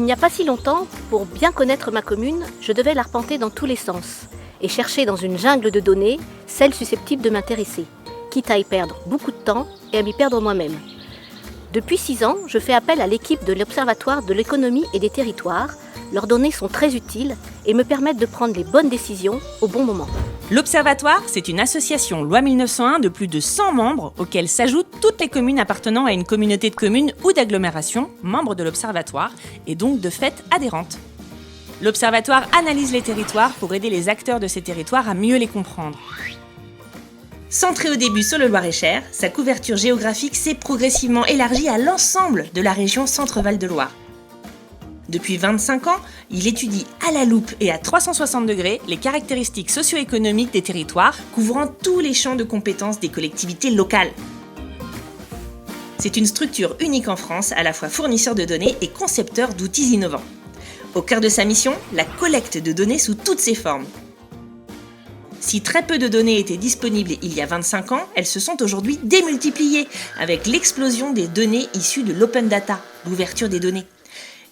Il n'y a pas si longtemps, pour bien connaître ma commune, je devais l'arpenter dans tous les sens et chercher dans une jungle de données celles susceptibles de m'intéresser, quitte à y perdre beaucoup de temps et à m'y perdre moi-même. Depuis 6 ans, je fais appel à l'équipe de l'Observatoire de l'économie et des territoires. Leurs données sont très utiles et me permettent de prendre les bonnes décisions au bon moment. L'Observatoire, c'est une association loi 1901 de plus de 100 membres auxquels s'ajoutent toutes les communes appartenant à une communauté de communes ou d'agglomération, membres de l'Observatoire et donc de fait adhérentes. L'Observatoire analyse les territoires pour aider les acteurs de ces territoires à mieux les comprendre. Centré au début sur le Loir-et-Cher, sa couverture géographique s'est progressivement élargie à l'ensemble de la région Centre-Val de Loire. Depuis 25 ans, il étudie à la loupe et à 360 degrés les caractéristiques socio-économiques des territoires, couvrant tous les champs de compétences des collectivités locales. C'est une structure unique en France, à la fois fournisseur de données et concepteur d'outils innovants. Au cœur de sa mission, la collecte de données sous toutes ses formes. Si très peu de données étaient disponibles il y a 25 ans, elles se sont aujourd'hui démultipliées avec l'explosion des données issues de l'open data, l'ouverture des données.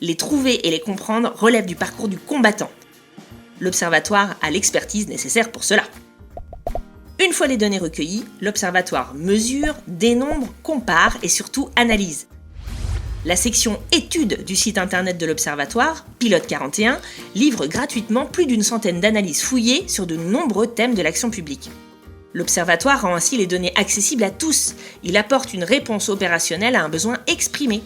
Les trouver et les comprendre relève du parcours du combattant. L'Observatoire a l'expertise nécessaire pour cela. Une fois les données recueillies, l'Observatoire mesure, dénombre, compare et surtout analyse. La section études du site internet de l'Observatoire, Pilote 41, livre gratuitement plus d'une centaine d'analyses fouillées sur de nombreux thèmes de l'action publique. L'Observatoire rend ainsi les données accessibles à tous. Il apporte une réponse opérationnelle à un besoin exprimé.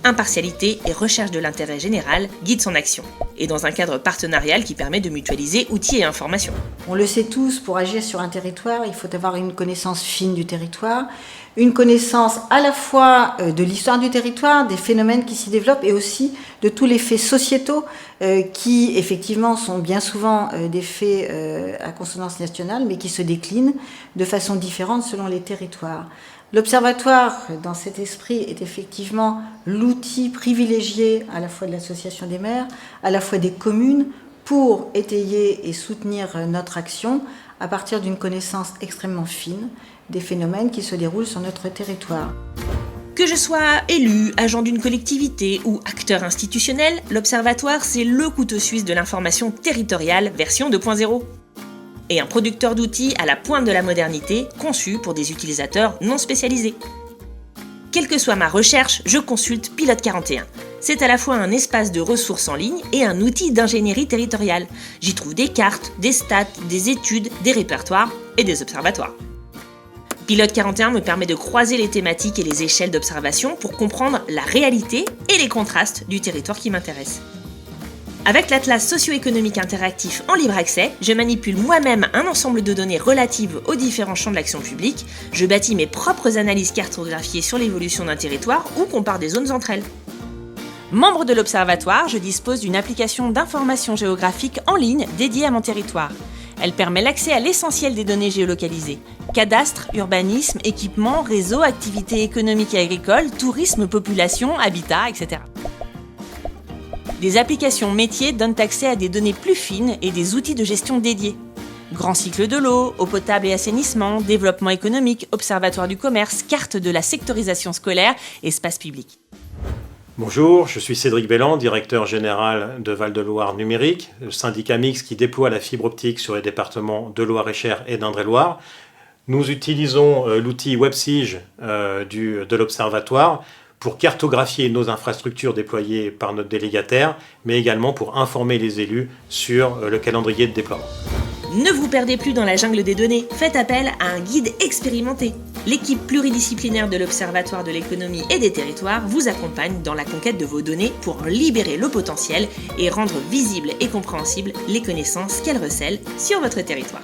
Impartialité et recherche de l'intérêt général guident son action, et dans un cadre partenarial qui permet de mutualiser outils et informations. On le sait tous, pour agir sur un territoire, il faut avoir une connaissance fine du territoire, une connaissance à la fois de l'histoire du territoire, des phénomènes qui s'y développent et aussi de tous les faits sociétaux qui effectivement sont bien souvent des faits à consonance nationale mais qui se déclinent de façon différente selon les territoires. L'Observatoire, dans cet esprit, est effectivement l'outil privilégié à la fois de l'Association des maires, à la fois des communes, pour étayer et soutenir notre action à partir d'une connaissance extrêmement fine des phénomènes qui se déroulent sur notre territoire. Que je sois élu, agent d'une collectivité ou acteur institutionnel, l'Observatoire, c'est le couteau suisse de l'information territoriale version 2.0. Et un producteur d'outils à la pointe de la modernité, conçu pour des utilisateurs non spécialisés. Quelle que soit ma recherche, je consulte Pilote 41. C'est à la fois un espace de ressources en ligne et un outil d'ingénierie territoriale. J'y trouve des cartes, des stats, des études, des répertoires et des observatoires. Pilote 41 me permet de croiser les thématiques et les échelles d'observation pour comprendre la réalité et les contrastes du territoire qui m'intéresse. Avec l'Atlas socio-économique interactif en libre accès, je manipule moi-même un ensemble de données relatives aux différents champs de l'action publique, je bâtis mes propres analyses cartographiées sur l'évolution d'un territoire ou compare des zones entre elles. Membre de l'Observatoire, je dispose d'une application d'information géographique en ligne dédiée à mon territoire. Elle permet l'accès à l'essentiel des données géolocalisées. Cadastre, urbanisme, équipement, réseau, activités économiques et agricoles, tourisme, population, habitat, etc. Des applications métiers donnent accès à des données plus fines et des outils de gestion dédiés. Grand cycle de l'eau, eau potable et assainissement, développement économique, observatoire du commerce, carte de la sectorisation scolaire, espace public. Bonjour, je suis Cédric Belland, directeur général de Val-de-Loire Numérique, le syndicat mixte qui déploie la fibre optique sur les départements de Loir-et-Cher et d'Indre-et-Loire. Nous utilisons l'outil WebSige de l'Observatoire pour cartographier nos infrastructures déployées par notre délégataire, mais également pour informer les élus sur le calendrier de déploiement. Ne vous perdez plus dans la jungle des données, faites appel à un guide expérimenté. L'équipe pluridisciplinaire de l'Observatoire de l'économie et des territoires vous accompagne dans la conquête de vos données pour en libérer le potentiel et rendre visibles et compréhensibles les connaissances qu'elles recèlent sur votre territoire.